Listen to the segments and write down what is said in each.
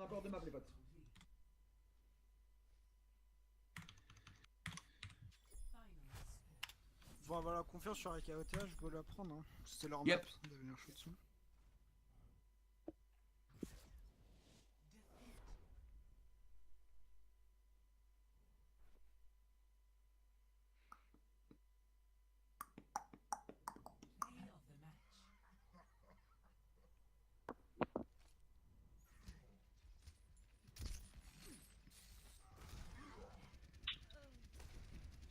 encore 2 maps les potes. Bon, avoir la confiance sur la KOTH, go la prendre. Hein. C'était leur Yep. map de venir chaud dessus.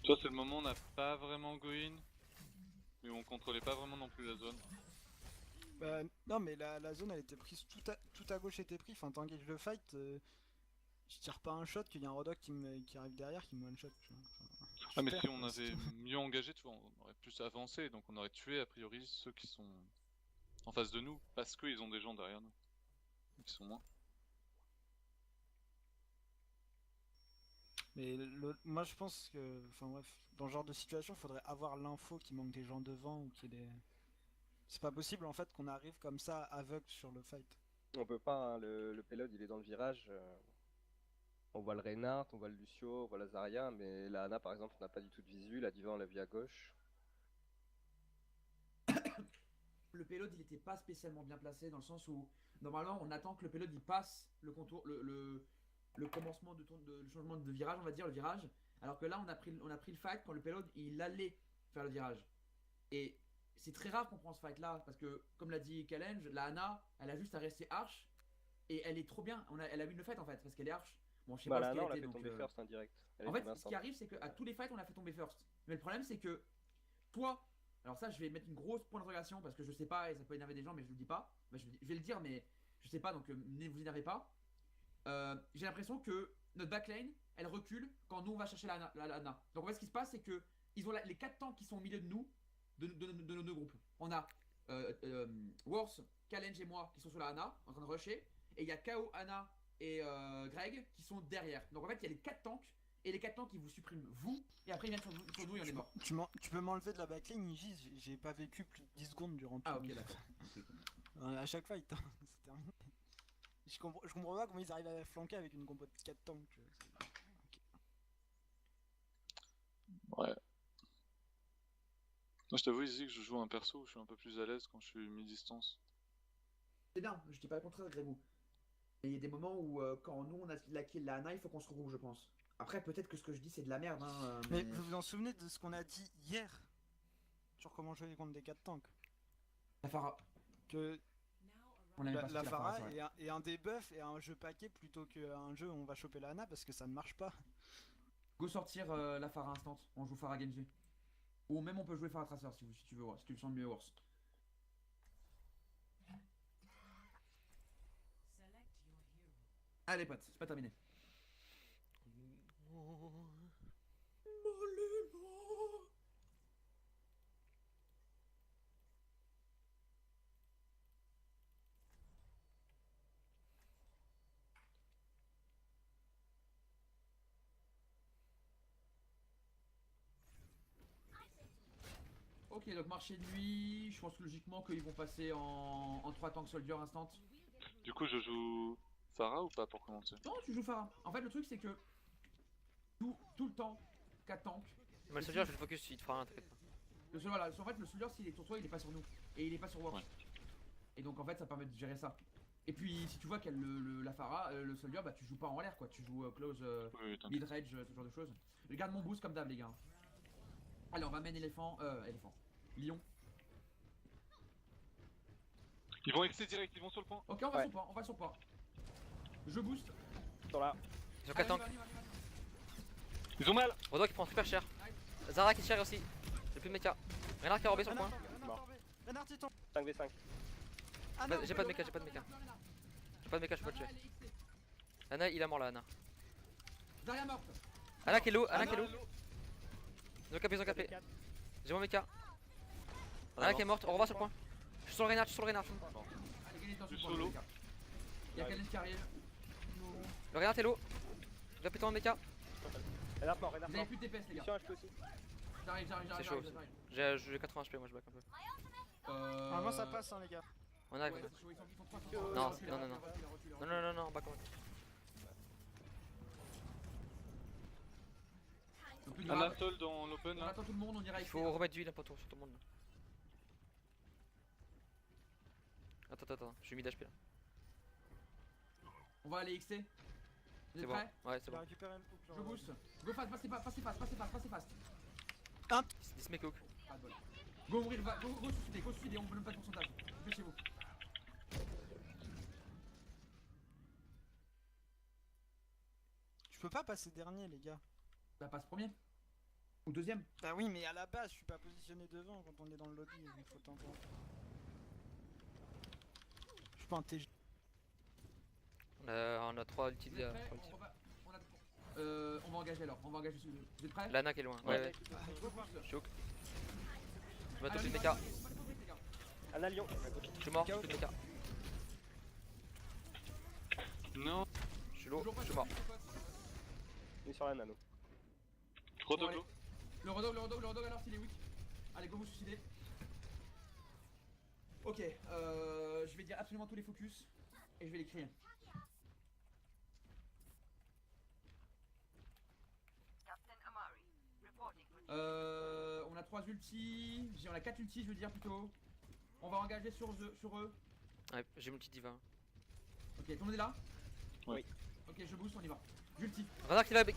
Tu vois, c'est le moment où on n'a pas vraiment go in, mais où on contrôlait pas vraiment non plus la zone. Bah, non, mais la zone elle était prise, tout à gauche était pris. Enfin, t'engages le fight, je tire pas un shot, qu'il y a un Rodok qui arrive derrière qui me one shot. Tu vois. Enfin, Ah, mais perds, si on quoi, c'est avait tout. mieux engagé, tu vois, on aurait plus avancé, donc on aurait tué a priori ceux qui sont en face de nous, parce qu'ils ont des gens derrière nous, qui sont moins. Mais moi je pense que, enfin bref, dans ce genre de situation, faudrait avoir l'info qu'il manque des gens devant ou qu'il y ait des. C'est pas possible en fait qu'on arrive comme ça aveugle sur le fight. On peut pas, hein, le payload il est dans le virage. On voit le Reinhardt, on voit le Lucio, on voit la Zarya, mais la Ana par exemple on n'a pas du tout de visu, la Diva on l'a vu à gauche. Le payload il était pas spécialement bien placé dans le sens où normalement on attend que le payload il passe le contour, le commencement le changement de virage, on va dire le virage. Alors que là on a pris le fight quand le payload il allait faire le virage. Et c'est très rare qu'on prend ce fight là parce que comme l'a dit Kalenj, la Ana elle a juste à rester arch et elle est trop bien. Elle a win le fight en fait parce qu'elle est arch. Bon je sais Bah pas la ce Ana qu'elle on l'a était fait donc. tomber first indirect. Elle En était fait, ce Vincent. qui arrive, c'est qu'à tous les fights, on l'a fait tomber first. Mais le problème, c'est que toi, alors ça, je vais mettre une grosse point d'interrogation parce que je sais pas et ça peut énerver des gens, mais je le dis pas. Bah, je vais le dire, mais je sais pas, donc ne vous énervez pas. J'ai l'impression que notre backlane, elle recule quand nous on va chercher la Ana. Donc en fait, ce qui se passe, c'est que ils ont les 4 tanks qui sont au milieu de nous, de nos deux groupes. On a Worth, Kalenj et moi qui sont sur la Ana en train de rusher, et il y a KO, Ana et Greg qui sont derrière. Donc en fait, il y a les 4 tanks. Et les 4 tanks qui vous suppriment vous, et après ils viennent sur nous et on est mort. Tu peux m'enlever de la backlane, Niji, j'ai pas vécu plus de 10 secondes durant tout. Ah ok d'accord. À chaque fight, hein, c'est terminé. Je comprends pas comment ils arrivent à flanquer avec une compo de 4 tanks. Ouais. Moi je t'avoue ici que je joue un perso où je suis un peu plus à l'aise quand je suis mi-distance. C'est bien, je dis pas le contraire Grégou. Mais il y a des moments où quand nous on a la kill la Ana, il faut qu'on se regroupe je pense. Après peut-être que ce que je dis c'est de la merde hein, Mais vous vous en souvenez de ce qu'on a dit hier sur comment jouer contre des 4 tanks? La Pharah. Que On a même pas la sorti Pharah c'est vrai. est un debuff et un jeu paquet plutôt qu'un jeu où on va choper la Ana parce que ça ne marche pas. Go sortir la Pharah instant, on joue Pharah Genji. Ou même on peut jouer Pharah Tracer si tu veux, si tu le sens mieux worse. Allez potes, c'est pas terminé. Ok, donc marché de nuit, je pense logiquement qu'ils vont passer en 3 tanks soldier instant. Du coup je joue Pharah ou pas pour commencer? Non, tu joues Pharah. En fait, le truc c'est que tout le temps, 4 tanks. Moi, le soldier, je vais le focus, il te fera rien, t'inquiète pas. Voilà, en fait, le soldier s'il est sur toi, il est pas sur nous. Et il est pas sur Watch. Ouais. Et donc en fait, ça permet de gérer ça. Et puis, si tu vois qu'elle la Pharah, le soldier, bah tu joues pas en l'air quoi. Tu joues close, Oui, t'inquiète. mid range, ce genre de choses. Je garde mon boost comme d'hab, les gars. Allez, on va main éléphant. Lion. Ils vont excer direct, ils vont sur le point. Ok, on va Ouais. sur point, on va sur point. Je boost. Sur là. Ils ont 4 tanks. Ils ont mal. Rodok qui prend super cher. Zara qui cher aussi. J'ai plus de mecha. Renard qui a robé sur le point. Renard, il tombe. 5v5. Ah Bah, j'ai pas de mecha, j'ai pas de mecha. J'ai pas de mecha, je peux pas le tuer. Ana, il est mort là, Ana. Zarya morte. Ana qui est low, Ana qui est low. Ils ont capé, ils ont capé. J'ai mon mecha. Ana qui est morte, on revoit sur le point. Je suis sur le Renard, je suis sur le Renard. Allez, gagnez dans ce Du point, solo. les gars. Il y a Kalen qui arrive. Le Renard est low. Je dois péter mon mecha. Renard mort, Renard Vous avez mort. plus de DPS, les gars. Lucio HP aussi. J'arrive. C'est chaud aussi. J'ai 80 HP, moi je back un peu. Normalement ça passe hein les gars. On arrive. Ouais, c'est chaud, ils sont 3 Non, non, non, non. Non, non, non, non, back on back. Un grave. atoll dans l'open On là. attend tout le monde, on ira Il ici. faut remettre du heal pour tout, sur tout le monde. Là. Attends, je suis mid HP là. On va aller XT. Vous C'est êtes bon. prêts? Ouais, Il c'est a bon. récupéré le hook. Je boost. Go fast, passez fast. 10 mecs hook. Pas de bol. Go mourir, go suicider, on veut même pas de pourcentage. Faites chez vous. Je peux pas passer dernier, les gars. Bah passe premier. Ou deuxième. Bah oui, mais à la base, je suis pas positionné devant quand on est dans le lobby. Il faut t'entendre. Je suis pas un TG. On a 3 ultis. Vous êtes prêts? On va engager alors. On va engager. Vous êtes prêts? Lana qui est loin. Ouais. Ouais. Go boost. Je suis hook. Je vais Allez, top on y de va, mecha. les gars. Anna Lyon. Je suis mort, je suis de mecha. Non. Je suis low, Toujours pas je suis mort. On est sur la nano. Rodoglo. Le redog alors s'il est weak. Allez, go vous suicider. Ok, je vais dire absolument tous les focus et je vais les crier. On a 3 ultis, on a 4 ultis je veux dire plutôt. On va engager sur eux. Ouais, j'ai mon petit diva. Ok, tout le monde est là? Oui. Ok, je boost, on y va. J'ulti. Renard qui va KB.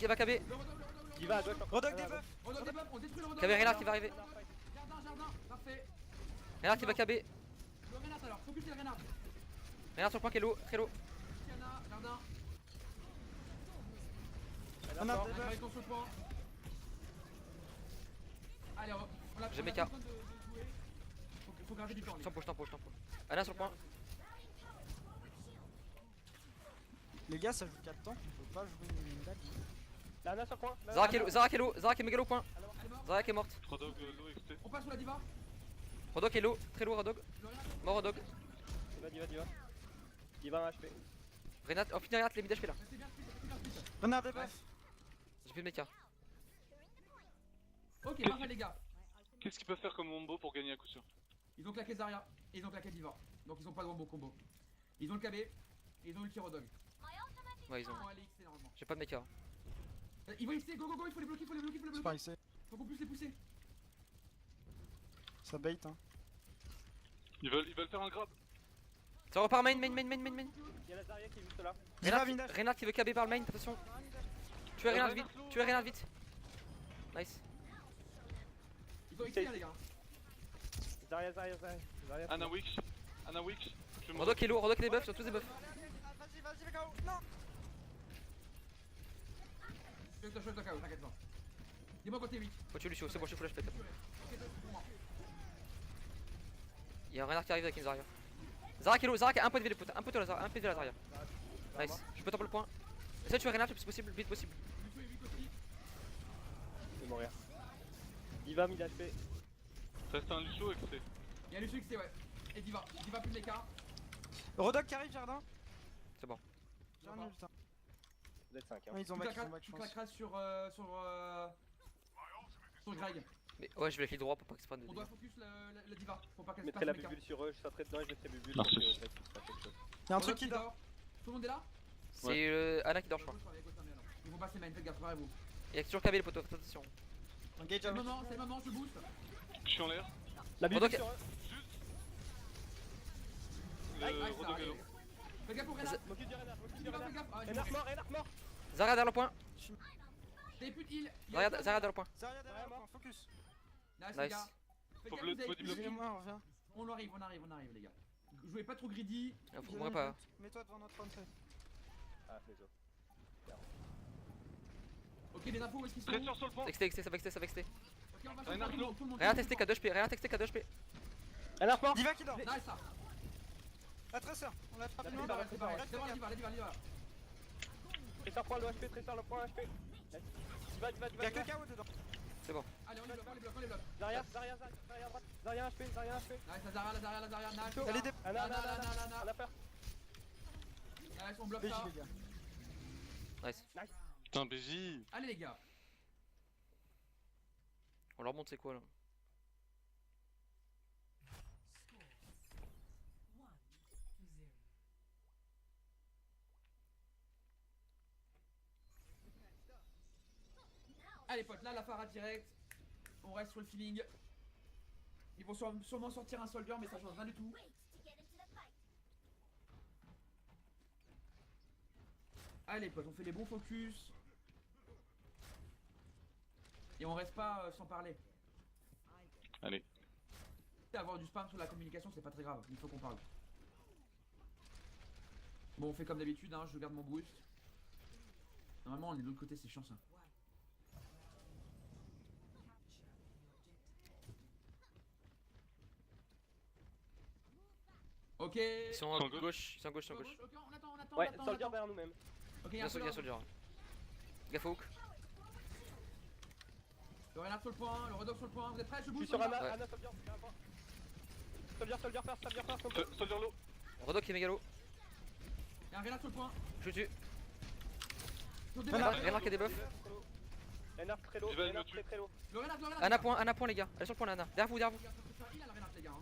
Le redog. Diva à gauche. Redog des buffs. Redog des buffs, on détruit le redog. KB Renard qui va arriver. Jardin, parfait. Renard qui va KB. Le Renard alors, focus le Renard. Renard sur le point qui est low, très low. Tiana, jardin. On a On des a buffs. sur ce point. Allez, on a J'ai on a méca. besoin de jouer. Faut garder du temps. les Je t'en gars. push. Anna sur le point. Les gars, ça joue 4 temps. On peut pas jouer une dague. La Anna sur le point. Zara qui est low, Zara qui est méga low point. Elle est morte. Zara qui est morte. Rodog low XT. On passe sur la diva. Rodog est low, très low Rodog. Le Renard. Mort Rodog. Diva. Diva en HP. Renat, oh putain Renat les mid HP là. Restez bien speed. Renard des buffs. J'ai plus de mecha. Ok, parfait les gars. Qu'est-ce qu'ils peuvent faire comme combo pour gagner à coup sûr? Ils ont claqué Zarya et ils ont claqué Diva. Donc ils ont pas de bon combo. Ils ont le KB et ils ont ulti Rodog. Ouais, ils ont. Ils vont aller XT normalement. J'ai pas de mecha. Ils vont XT, go, il faut les bloquer. C'est pas ici. Faut qu'on puisse les pousser. Ça bait, hein. Ils veulent faire un grab. Ça repart main. Il y a la Zarya qui est juste là. Diva Vindash. Renat qui veut KB par le main, attention. Tuez Renat vite. Nice. Ils ont XT hein, les gars. Zarya. Anna Wix. Je me Rodog qui est low, Rodog qui est des buffs, sur tous des buffs. Vas-y, KO. Non. Je te KO, t'inquiète pas. Dis-moi quand t'es weak. Faut tuer Lucio, c'est bon, je suis full HP. Ok, c'est pour moi. Il y a un Renard qui arrive avec une Zarya. Zara qui est low, Zara qui a un point de vie de putain, un peu de la Zarya. Nice, je peux taper le point. Essaye de tuer Renard le plus possible, le plus vite possible. Lucio est weak aussi. Je vais mourir. Diva 1000 HP. Reste un Lucio XT. Il y a Lucio XT, ouais. Et Diva plus de l'écart. Redog qui arrive, jardin. C'est bon. Jardin, putain. Vous êtes 5 hein. Ouais, ils ont back, je Tu pense. claqueras sur Greg. Mais ouais, je vais avec les droits pour pas qu'il se prenne des On dégâts. doit focus le Diva. Faut pas Je qu'elle se mettrai la passe le bubule sur eux, je sauterai dedans et je mettrai bubule. Merci. Donc, ça se passe quelque chose. Y'a un truc qui dort. Tout le monde est là? C'est Anna qui dort, je crois. Ils vont passer main, faites gaffe, préparez-vous. Il y a toujours KB les poteaux, attention. Engage C'est le avec. moment, je boost. Je suis en l'air. La bubule Rodog- sur eux. Nice, ça Rodog est arrive. low. Fais gaffe au Renard. M'occupe du renard. Fais gaffe. Ah, j'ai Renard mort. mort. Zara derrière le point. T'es plus de heal. Zara derrière le point. Zarya derrière, point, focus. Nice, les Nice. gars. Faites Faut gaffe, bleu- vous avez faut plus débloquer. de heal. Excusez-moi, on revient. On arrive, les gars. Jouez pas trop greedy. Faut mourir pas. Mets-toi devant notre entrée. Ah, les autres. Ok, les infos, où est-ce qu'ils sont? Pressure sur le pont. XT, ça va XT. Ok, on va sur Renard tout le monde, tout le monde. Rien testé K2HP, rien testé K2HP. Renard mort. Diva qui dort. Nice, ça. La tresseur. On l'a attrapé C'est loin. bon, c'est bon. C'est bon, Diva. Tresseur prend le HP, Tresseur le prend HP. Diva. Y'a que KO dedans. Allez, on les bloque. Zarya à droite. Zarya HP. Nice, la Zarya, nice. Elle est dé. Anna. Anna. On a peur. Nice, on bloque BJ, ça. les gars. Nice. Putain, BJ. Allez, les gars. On leur montre c'est quoi là. Allez potes, là la Pharah direct. On reste sur le feeling. Ils vont sûrement sortir un soldier mais ça change rien du tout. Allez potes, on fait les bons focus. Et on reste pas sans parler. Allez. Avoir du spam sur la communication c'est pas très grave, il faut qu'on parle. Bon on fait comme d'habitude, hein, je garde mon boost. Normalement on est de l'autre côté, c'est chiant ça. Ok. Ils sont à Ils sont à gauche, ils sont à gauche, ils sont à gauche. Ok, on attend, on attend, Ouais, on attend, on soldier attend. derrière nous-mêmes. Ok, Il y a un soldier, soldier. Gaffe au hook. Le renard sur le point, le redog sur le point, vous êtes prêts? Je Je bouge suis sur Anna, Ouais. Anna, soldier, viens à moi. Soldier first. Soldier low. Rodok qui est mégalo. Il y a un renard sur le point. Je le tue. Sur des Renard, buffs. Renard qui a des buffs. Renard très low, Il va Renard me tuer. très low. Le renard, Anna point les gars. Elle est sur le point Anna. Derrière vous, derrière vous. Il a le renard les gars.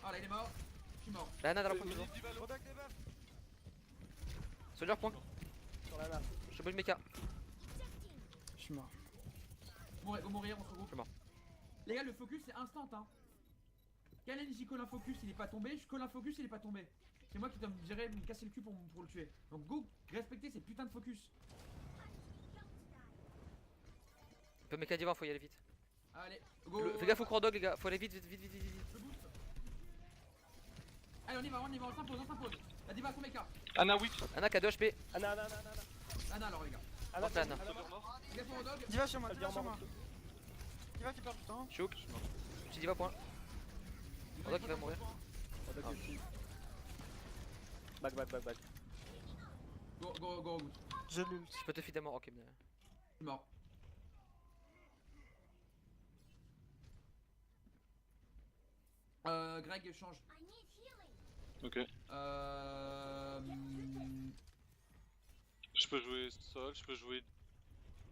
Ah là il est mort. Je suis mort. La Anna dans la point toujours. Rodak des buffs. Soldier point. Sur l'Anna. Je bouge mecha. Je suis mort. Go mourir, on se regroupe. Je suis mort. Les gars, le focus c'est instant hein. Kalen j'y colle un focus, il est pas tombé. Je colle un focus, il est pas tombé. C'est moi qui dois me gérer, me casser le cul pour le tuer. Donc go, respectez ces putains de focus. Un peu mecha diva, faut y aller vite. Allez, go. Fais gaffe au Rodog les gars, faut aller vite, vite, vite, vite, vite. Je boost. Allez on y va, on s'impose, on s'impose. La diva son mecha. Anna weak. Anna qui a 2 HP. Anna. Anna alors les gars. Porte Anna. Soldier mort. Gaffe au redog. Diva sur moi, Soldier Diva sur moi. mort. Diva qui perd du temps. Je suis hook. Petit diva point. Rodog qui va mourir. Back. Go, goûte. J'ai l'ult. Je peux te feed à mort, ok. Je suis mort. Greg change. Ok. Je peux jouer sol, je peux jouer.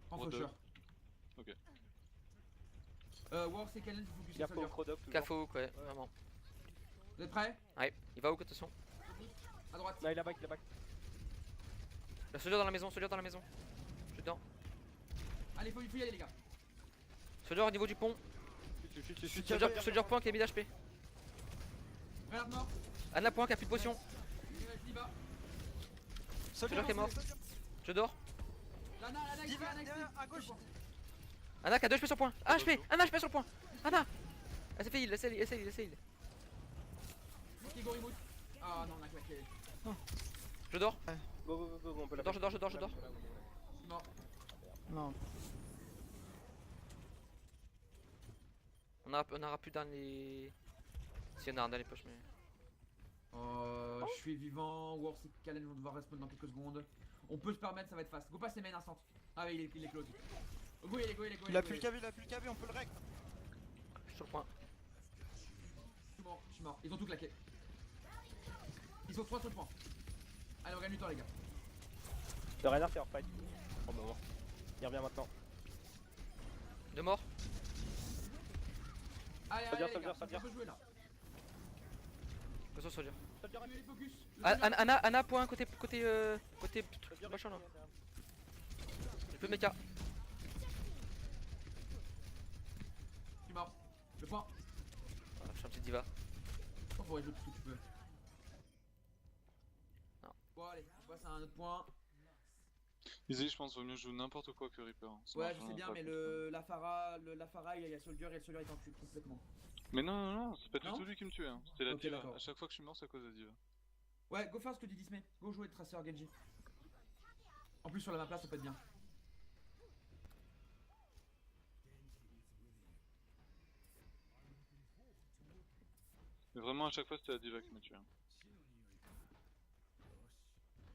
Prends Rodog. Faucheur. Ok. War c'est Kalen, focus Il y a sur pas au soldier. Rodok toujours. Gaffe au hook, ouais, vraiment. Vous êtes prêts? Ouais, il va hook attention. À droite. Non, il a back. Le soldier dans la maison, soldier dans la maison. Je suis dedans. Allez, faut y aller les gars. Soldier au niveau du pont. Soldier point qui a 1000 HP. Renard mort. Anna point qui a plus de potion. Diva. Soldier qui est mort. Je dors. Lana, Diva, derrière, à gauche. Anna qui a 2 HP sur le point. 1 HP, Anna HP sur le point. Anna. Elle s'est fait heal, laissez heal. Ok, go remote. Ah non, on a claqué. Je dors. Go, on peut la Je dors. Je suis mort. Non. On aura plus dans les. Si on a un dans les poches, mais. Je suis vivant. War c'est Kalen vont devoir respawn dans quelques secondes. On peut se permettre, ça va être fast. Go passe les mains instant. Ah oui, il est close. Go, il est Il a plus le KB, on peut le rec. Je suis sur le point. Je suis mort. Ils ont tout claqué. Ils sont 3 sur le point. Allez, on gagne du temps les gars. Le Renard est hors fight. Oh bah bon. Il revient maintenant. 2 morts. Allez, Soldier, les gars, soldier. on peut jouer là. Attention soldier. Soldier Les focus. Anna point côté machin là. Je peux mecha. Je suis mort. Le point. Voilà, je suis un petit diva. On pourrait jouer tout ce que tu peux. Non. Bon, allez, on passe à un autre point. Easy, je pense vaut mieux jouer n'importe quoi que Reaper. Ça Ouais, marche je sais vraiment bien, pas mais contre la Pharah, il y a Soldier et le Soldier est en cul complètement. Mais non, c'est pas du Non tout lui qui me tue. Hein. C'était la Ok, diva. d'accord. À chaque fois que je suis mort, c'est à cause de la diva. Ouais, go faire ce que dit Dismay. Go jouer le traceur Genji. En plus, sur la map là, ça peut être bien. Mais vraiment, à chaque fois, c'était la diva qui me tue. Hein.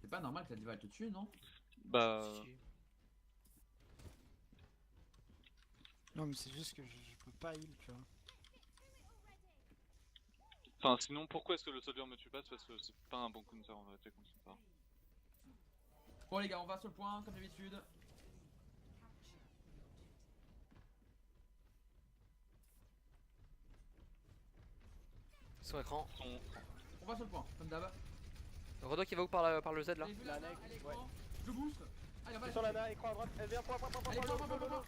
C'est pas normal que la diva elle te tue, non? Bah. Non, mais c'est juste que je peux pas heal, tu vois. Enfin, sinon, pourquoi est-ce que le soldier me tue pas? C'est parce que c'est pas un bon counter en vérité qu'on se parle. Bon, les gars, on va sur le point, comme d'habitude. Son écran. On va sur le point, comme d'hab. Rodok qui va où par le Z là. Avez vu la La next, à ouais. l'écran? Je boost. Allez, on va C'est sur l'Ana, écran à droite. Elle vient, point. Allez, point.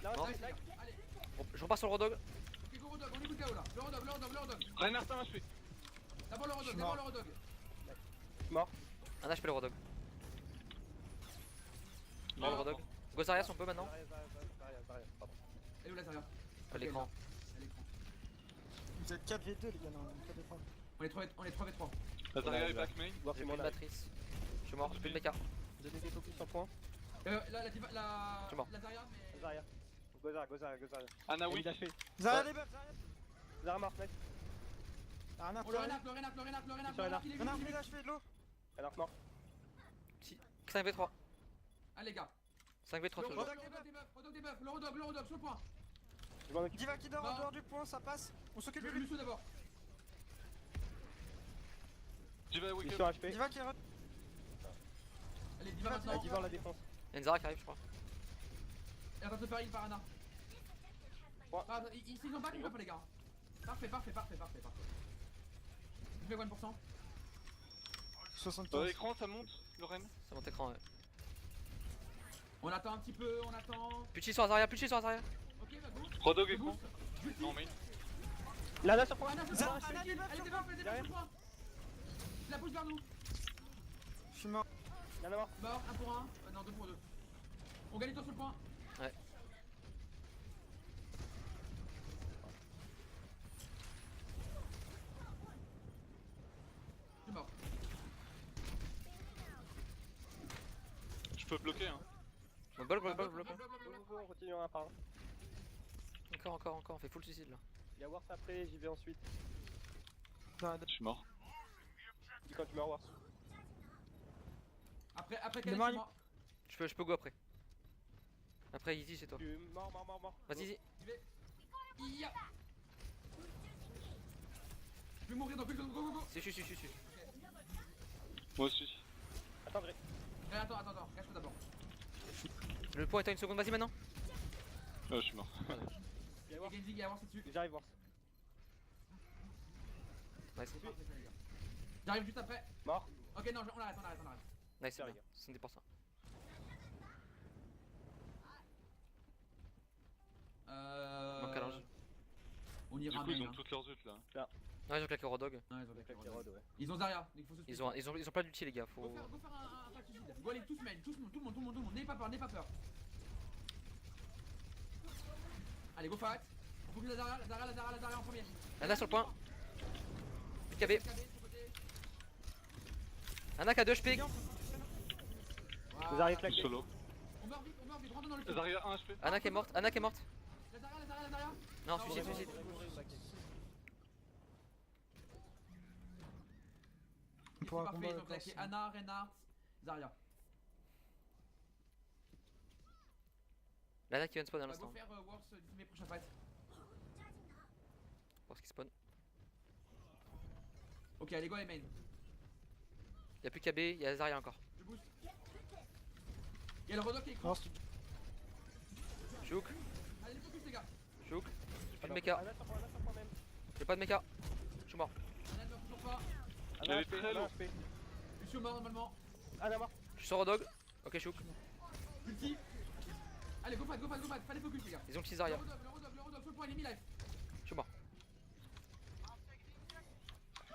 Là, Non. Allez, like. allez. Je repars sur le Rodog. Ok, go Rodog, on est KO là. Le Rodog. Reinhardt un HP. D'abord le Je suis Rodog. Mort. Un HP le Rodog. Mort. Le Rodog. Go Zarya si on peut maintenant. Zarya, pardon. Elle est où la Zarya? À l'écran. À l'écran. Vous êtes 4v2 les gars, non, 4v3. On est 3v3. La Zarya est Ouais, back main. Voir J'ai si plus mon de arrive. matrice. Je suis mort, j'ai plus de mecha. Donnez des focus en point. Là, la C'est mort. Zarya, mais. Zarya. Go Zarya. Anna Elle oui. est dashée. Zarya les buffs, Zarya. Zarya mort, mec. Renard, Oh, le Renard, Sur Renard. il est Renard, venu. plus d'HP de l'eau. Renard mort. 5v3. Ah, les gars. 5v3 toujours. Rodog des buffs, le Rodog, sur le point. Je m'en occupe. Diva qui dort en Non. dehors du point, ça passe. On s'occupe de Le lui. Lucio d'abord. J'y vais wake Mission up. HP. Diva qui est Allez, Diva maintenant. Diva la défense. Il y a une Zarya qui arrive, je crois. Elle va se faire heal par Anna. Ouais. Ah, ils ont pas les gars. Parfait. Je fais 1%. 75. Écran ça monte, Lorraine. C'est mon écran, ouais. On attend un petit peu, on attend. Plus de chi sur la Zarya, plus de chi sur la Zarya. Ok, bah go. Rodog Je écran. boost. Non main. Lana sur point. Anna, c'est Zara, bon, Anna, elle est débuff, débuff, sur le point. Je la pousse vers nous. Je suis mort. Lana mort. Mort, 1 pour 1. Non, 2 pour 2. On gagne toi sur le point. Ouais. Je suis mort. Je peux bloquer hein. Bon, bloc. On continue un par un. Encore, on fait full suicide là. Il y a Wars après, j'y vais ensuite. Je suis mort. Dis quand tu meurs Wars. Après, Le Khaled, mari- c'est moi. Je peux go après. Après Easy c'est toi. Tu mort. Vas-y, Easy. J'y vais. Ya. Je vais mourir dans quelques secondes. Go. Si, je suis. Moi aussi. Attends, Gré. Attends, cache-toi d'abord. Le point est à une seconde, vas-y maintenant. Je suis mort. Il y a Wars. Genji, il y a Wars dessus. J'arrive Wars. Nice, C'est parfait, ça, les gars. J'arrive juste après. Mort. Ok, non, on arrête. nice, c'est Tiens, bien. les gars. 70%. Manque à linge. On Du ira coup ils main, ont hein. toutes leurs ults là. Ouais, ils ont claqué Rodog. Non, ils ont Avec claqué les Rodog. rods, ouais. Ils ont Zarya, il faut se Ils ont pas d'ulti les gars, faut. Go faire un fight suicide. Go aller tous main, tout le monde. N'ayez pas peur. Allez, go fight. On focus la Zarya en premier. Anna sur le point. KB. KB, de son côté. Anna qui a 2 HP. Voilà. Zarya Je claqué. suis solo. On meurt vite, rentre dans le kill. Zarya 1 HP. Anna qui est morte. La Zarya. Non, Non, suicide. C'est Pour un parfait, combat ils ont de claqué classe. Anna, Reinhardt, Zarya. L'Anna qui vient de spawn à On va l'instant. go faire Wars du mes prochains fights. Pour ce qui spawn. Ok, allez, go les main. Y'a plus KB, y'a Zarya encore. Je boost. Y'a le Rodok qui est écran. Non, c'est- Chouk, Allez, les focus, les gars. j'ai plus de mecha. Anna sur point même. J'ai pas de mecha. Je suis mort. Anna ne meurt toujours pas. Elle est très lourde. Je suis mort normalement. Anna mort. Je suis sur Rodog. Ok, Chouk. Ulti. Allez, go fight. Fallait focus, les gars. Ils ont petit Zarya. Le Rodog, sur le point, il est mi-life. Je suis mort.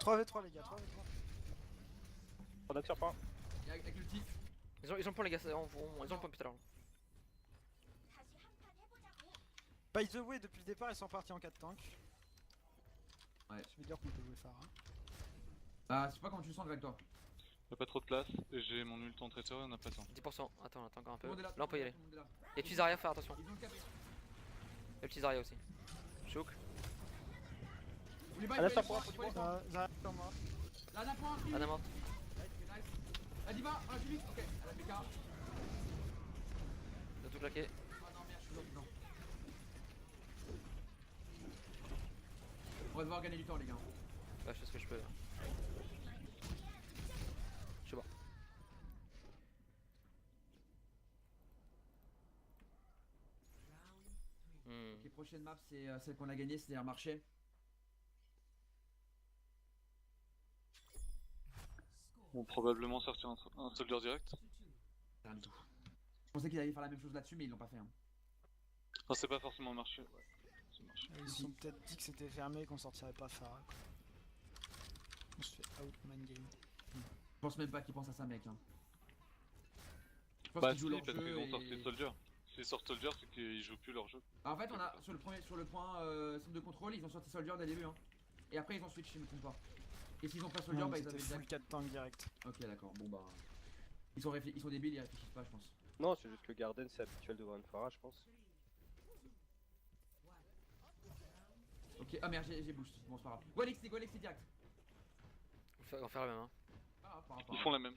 3v3 les gars, 3v3. On a sur point. Et avec l'ulti. Ils ont le point les gars, ils ont le point putain là. By the way, depuis le départ, ils sont partis en 4 tanks. Ouais. Je vais dire qu'on peut jouer Pharah. Ah, je sais pas comment tu le sens, Greg, toi. Y'a pas trop de place. J'ai mon ult en traiteur et on a pas le temps. 10%. Attends, on attend encore un Tout peu. le monde est Là là. on peut y aller. tout le monde est là. Et petit Zarya, faire attention. Ils ont le capé. Et le petit Zarya aussi. Chouk. Vous les Anna baillez, sur les point, points, faut les du points. Zarya sur moi. Là, Anna point, free. Anna morte. Nice. La Diva, on a suivi. Ok, elle a BK. Ah Ils ont tout claqué. non, merde, je suis dedans. On va devoir gagner du temps, les gars. Ouais, je fais ce que je peux là. Je suis mort. Ok, prochaine map, c'est celle qu'on a gagnée, c'est-à-dire marché. On va probablement sortir un soldier direct. Rien du tout. pensais qu'ils allaient faire la même chose là-dessus, mais ils l'ont pas fait. Hein. Non, c'est pas forcément marché. Ouais. Ça marche. Ils se sont peut-être dit que c'était fermé et qu'on sortirait pas Pharah. Quoi. On se fait outman game. Je pense même pas qu'ils pensent à ça, mec. Hein. Je pense Bah, qu'ils si, jouent leur parce jeu. qu'ils vont Et... sortir Soldier. S'ils sortent Soldier, c'est qu'ils jouent plus leur jeu. Ah, en fait, on a sur le point centre de contrôle, ils ont sorti Soldier dès le début. Hein. Et après, ils ont switch, si je me trompe pas. Et s'ils ont pas Soldier, bah ils avaient déjà. full 4 tanks direct. Ok, d'accord. Bon, bah. Ils sont débiles, ils réfléchissent pas, je pense. Non, c'est juste que Garden c'est habituel de voir une Pharah, je pense. Ok, ah merde, j'ai boost. Bon, c'est pas grave. Go Alexis direct. On va faire la même. Hein. Ah, par rapport. Ils font la même.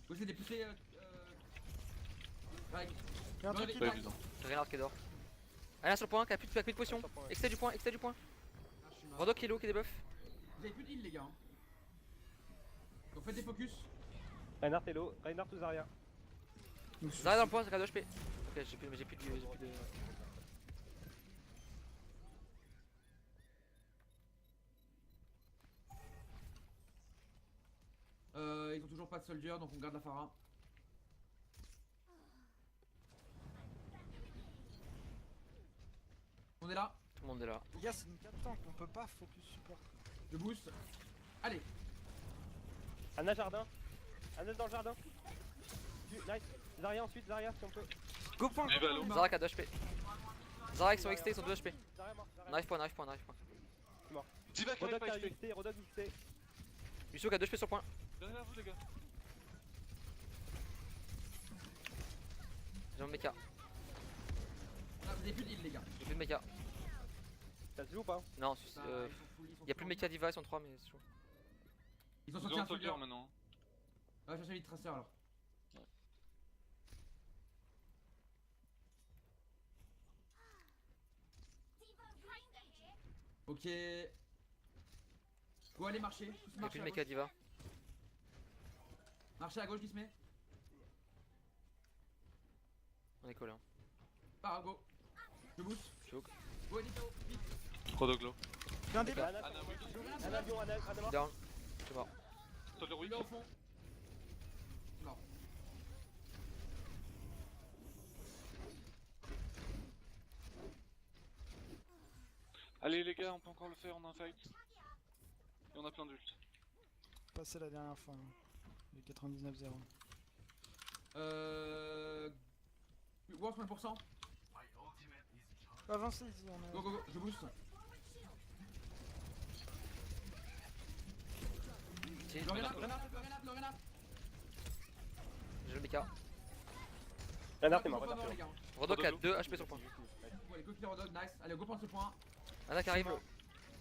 Go, c'est des poussées. Ouais. Regarde, Non, tranquille, Pas direct. évident. Reinhardt qui est dehors. Allez, sur le point, qui a plus de potion. Extrait du point, extrait du point. Ah, je suis mort. Rodok qui est low, qui debuff. Vous avez plus de heal, les gars. Hein. Donc faites des focus. Reinhardt est low, Reinhardt ou Zarya. Zarya dans le point, ça a 2 HP. Ok, j'ai plus de. Ils ont toujours pas de soldier, donc on garde la Pharah. On est là, Tout le monde est là. Les gars, c'est une 4 tanks, on peut pas focus support. je boost. Allez, Anna jardin. Anna dans le jardin. Nice. Zarya ensuite, Zarya si on peut. Go point, Vive à l'eau. Zarya qui a 2 HP. Zarya qui sont XT, ils sont 2 HP. Zarya mort. Zarya Knife point. Diva qui arrive Rodok pas arrive XP. XT, Rodok XT. Lucio qui a 2 HP sur le point. Derrière vous, les gars. J'ai mon mecha. ah, vous avez plus de heal, les gars. J'ai plus de mecha. Ça se joue ou pas? Non, Bah, ils sont full, ils sont y'a plus de full. mecha Diva, ils sont 3, mais c'est chaud. Ils ont Ils sorti ont un Soldier soldier. maintenant. Ah, je cherche vite tracer alors. Ok. Go, allez marcher. Tous Y'a plus marcher de à mecha gauche. Diva. Marcher à gauche qui se met. On est collé. Hein. Par go. Je boost. Choke. Go, Elite, vite. Rodoglo. Viens des Anna, Anna, oui. Anna, Dion, Anna mort. Down. Je suis mort. Soldier Il weak. est au fond. Non. Allez, les gars, on peut encore le faire en un fight. Et on a plein d'ults. passé la dernière fois. Hein. Les 99-0. Worst 1%. Avancez ici, on a. Go, go, go, je boost. Si, Le Renat. j'ai le mecha. Reinhardt est mort, Pas mort, Reinhardt les est mort. gars. Rodok a 2 HP sur le point. Allez, go, Rodog, nice. Allez, go prendre ce point. Anna qui arrive.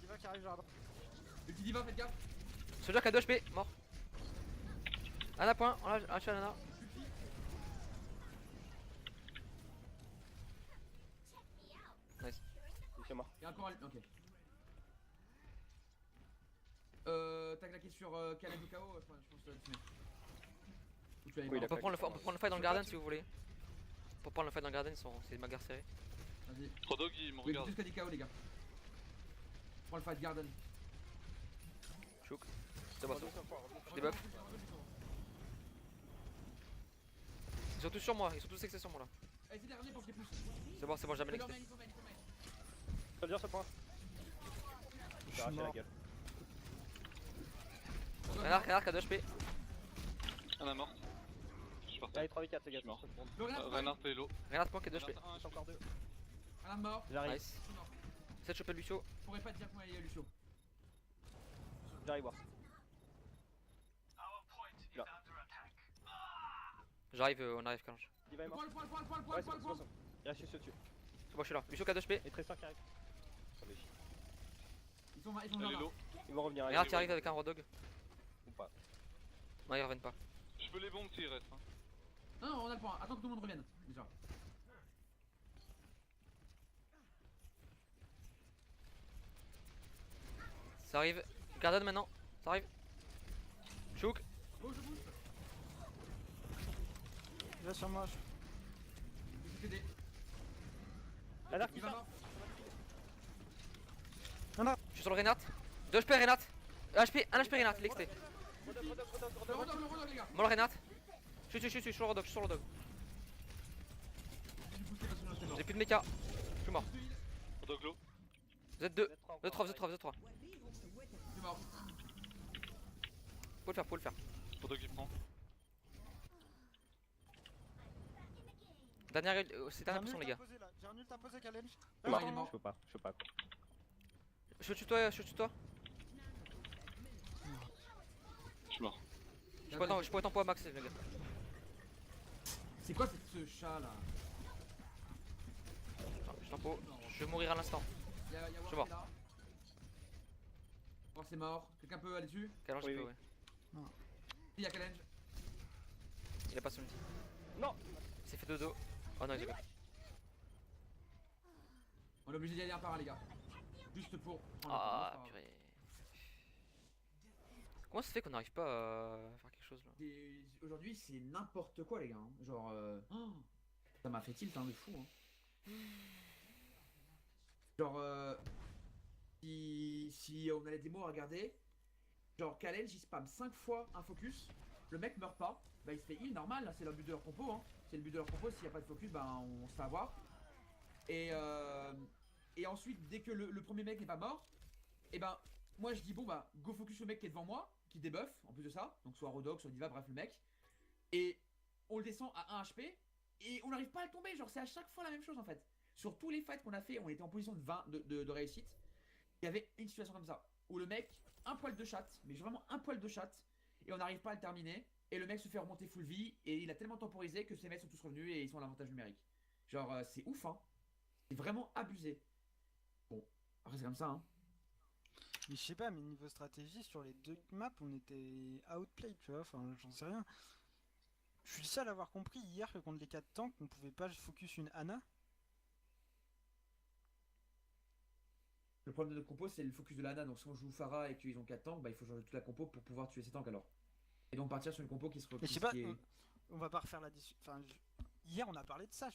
Diva qui arrive jardin. Le petit diva, faites gaffe. Soldier qui a 2 HP, mort. Anna point, on l'a lâché Anna. Nice. Il est mort. Il y a encore un. Ok. T'as claqué sur Caleb ou KO, je pense que tu mets. Ou tu l'avais Oui, pas. il a On peut prendre le fight dans le garden si vous voulez. Pour prendre le fight dans le garden, c'est des magas serrés. Vas-y. Rodog, il me Oui, regarde. tout ce qu'a dit KO, les gars. Prends le fight garden. Chouk. C'est bon, des buffs. Ils sont tous sur moi, ils sont tous excès sur moi là. Allez, c'est dernier pour que je les pousse. C'est bon, jamais l'excès. Soldier sur point. Je Je suis arraché la mort. gueule. Renard qui a 2 HP. Anna mort. Je suis parti. Allez, 3v4 les gars. Je suis mort. Le Renat, Reinhardt est low. Renard point qui a 2 HP. Reinhardt, un, J'ai encore 2. un mort. J'arrive, Nice. C'est de choper le Lucio. Je pourrais pas te dire comment il est Lucio. j'arrive voir. J'arrive, on arrive Calange. Diva est mort. Poil. Ouais, c'est bon. Il reste juste dessus. C'est bon, je suis là. Lucio qui a 2 HP. Et Tracer qui arrive. Attendez. Ils sont Elle est là. low. Ils vont revenir. Renard qui arrive avec un Rodog. Ou pas. Non, ils reviennent pas. Je peux les bombes s'il reste. Hein. Non, on a le point. Attends que tout le monde revienne. Déjà. Ça arrive. Garden maintenant. Ça arrive. Chouk. Go, je boost. Il va sur moi. Je vais t'aider. Reinhardt Il qui va sort. mort. Je suis sur le Renat. 2 HP Renat. 1 HP Renat, il est XT. Le Rodog, les gars. Mort le Renat. Je suis sur le rodog, je suis sur le rodog. J'ai boosté parce que j'étais mort. J'ai plus de mecha. Je suis mort. Rodoglo. Z2, Z3, Z3, Z3, Z3. Je suis mort. Faut le faire. Rodog il prend. Dernière, c'est dernière J'ai un potion, les ult gars. à poser, là. J'ai un ult à poser, Challenge. Ouais, il est mort. Je peux pas. Je tue toi. Je suis mort. Je pourrais tempo à max, les gars. C'est quoi ce chat là? Attends, je tempo. Je vais mourir à l'instant. Y'a Je suis War mort. qui est là. War c'est mort. Quelqu'un peut aller dessus? Challenge, Oui, je peux, oui. ouais. Il y a Challenge. Il a pas son ulti. Non. Il s'est fait dodo. Oh non, il est pas. On est obligé d'y aller un par un les gars. Juste pour. Ah, purée. Comment ça se fait qu'on n'arrive pas à faire quelque chose là? Aujourd'hui c'est n'importe quoi les gars. Hein. Genre. Ça m'a fait tilt hein, de fou. Hein. Genre. Si on a les démos à regarder. Genre Challenge il spam 5 fois un focus. Le mec meurt pas. Bah il se fait heal normal. Là, c'est le but de leur compo. Hein. C'est le but de leur compo. S'il n'y a pas de focus, bah on se fait avoir. Et ensuite, dès que le premier mec n'est pas mort, et ben moi je dis bon bah go focus le mec qui est devant moi, qui débuff en plus de ça, donc soit Rodok, soit Diva, bref le mec. Et on le descend à 1 HP et on n'arrive pas à le tomber, genre c'est à chaque fois la même chose en fait. Sur tous les fights qu'on a fait, on était en position de 20 de réussite. Il y avait une situation comme ça, où le mec, un poil de chatte, mais vraiment un poil de chatte, et on n'arrive pas à le terminer, et le mec se fait remonter full vie, et il a tellement temporisé que ses mecs sont tous revenus et ils sont à l'avantage numérique. Genre c'est ouf hein, c'est vraiment abusé. Bon, après c'est comme ça hein. Mais je sais pas, mais niveau stratégie, sur les deux maps, on était outplayed, tu vois, enfin, j'en sais rien. Je suis le seul à avoir compris hier que contre les 4 tanks, on pouvait pas focus une Ana. Le problème de notre compo c'est le focus de l'Ana, donc si on joue Pharah et qu'ils ont 4 tanks, bah il faut changer toute la compo pour pouvoir tuer ces tanks alors. Et donc partir sur une compo qui se Mais je sais pas, qui est... on va pas refaire la discussion. Enfin, hier on a parlé de ça,